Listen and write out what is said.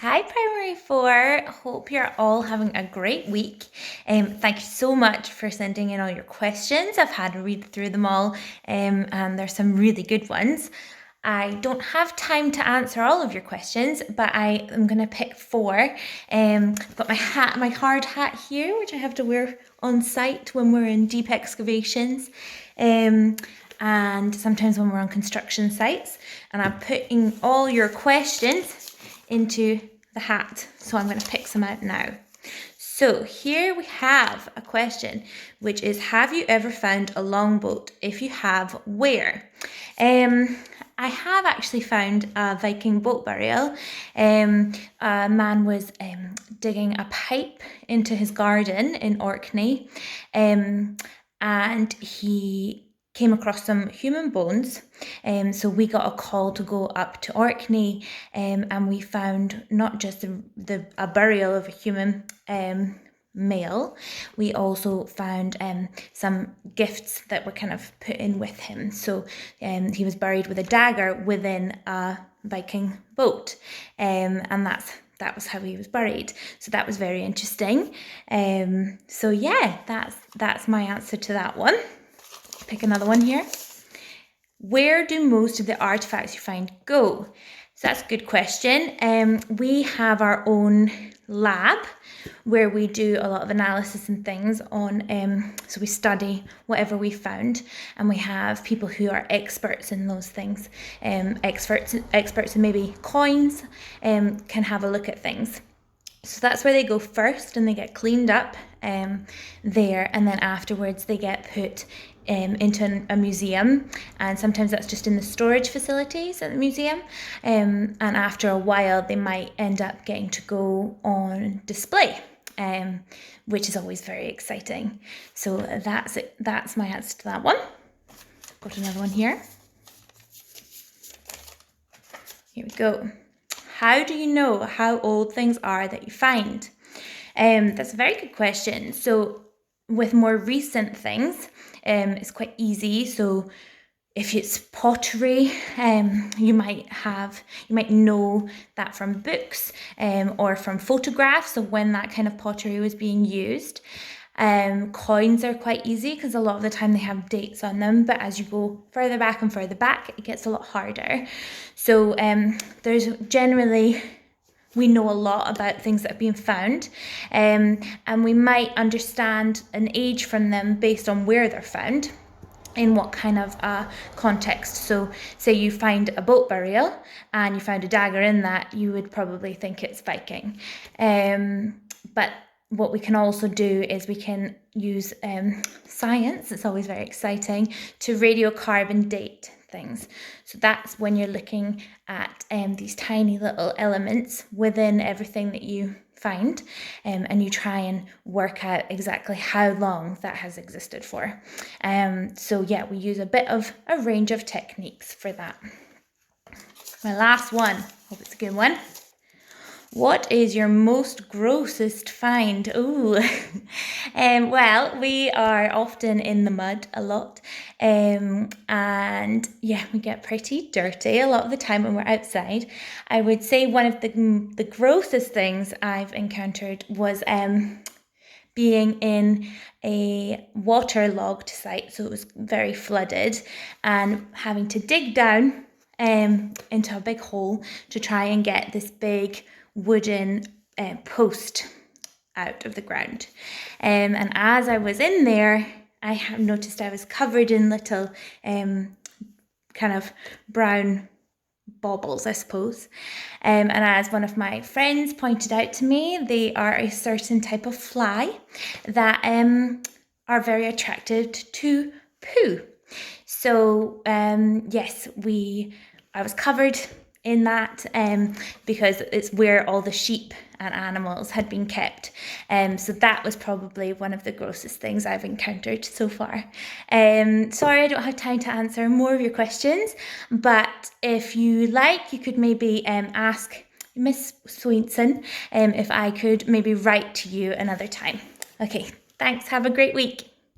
Hi, Primary 4. Hope you're all having a great week. Thank you so much for sending in all your questions. I've had a read through them all, and there's some really good ones. I don't have time to answer all of your questions, but I am going to pick 4. I've got my hard hat here, which I have to wear on site when we're in deep excavations. And sometimes when we're on construction sites. And I'm putting all your questions into the hat. So I'm going to pick some out now. So here we have a question, which is, have you ever found a longboat? If you have, where? I have actually found a Viking boat burial. A man was digging a pipe into his garden in Orkney, and he came across some human bones. So we got a call to go up to Orkney, and we found not just a burial of a human male, we also found some gifts that were kind of put in with him. So he was buried with a dagger within a Viking boat, and that was how he was buried. So that was very interesting. So yeah, that's my answer to that one. Pick another one here. Where do most of the artifacts you find go? So that's a good question. We have our own lab where we do a lot of analysis and things on, so we study whatever we found, and we have people who are experts in those things. Experts in maybe coins can have a look at things. So that's where they go first, and they get cleaned up there, and then afterwards they get put into a museum, and sometimes that's just in the storage facilities at the museum, and after a while they might end up getting to go on display, which is always very exciting. So that's it. That's my answer to that one. Got another one here. Here we go. How do you know how old things are that you find? That's a very good question. So with more recent things, it's quite easy. So if it's pottery, you might know that from books or from photographs of when that kind of pottery was being used. Coins are quite easy because a lot of the time they have dates on them, but as you go further back and further back, it gets a lot harder. So there's generally, we know a lot about things that have been found, and we might understand an age from them based on where they're found, in what kind of context. So say you find a boat burial and you found a dagger in that, you would probably think it's Viking. But what we can also do is we can use science, it's always very exciting, to radiocarbon date things. So that's when you're looking at these tiny little elements within everything that you find, and you try and work out exactly how long that has existed for. So yeah, we use a bit of a range of techniques for that. My last one, hope it's a good one. What is your most grossest find? Ooh, well, we are often in the mud a lot, and yeah, we get pretty dirty a lot of the time when we're outside. I would say one of the grossest things I've encountered was being in a waterlogged site, so it was very flooded, and having to dig down into a big hole to try and get this big wooden post out of the ground. And as I was in there, I have noticed I was covered in little kind of brown baubles, I suppose. And as one of my friends pointed out to me, they are a certain type of fly that are very attracted to poo. So yes, I was covered in that because it's where all the sheep and animals had been kept. So that was probably one of the grossest things I've encountered so far. Sorry I don't have time to answer more of your questions, but if you like, you could maybe ask Miss Swainson if I could maybe write to you another time. Okay, thanks. Have a great week.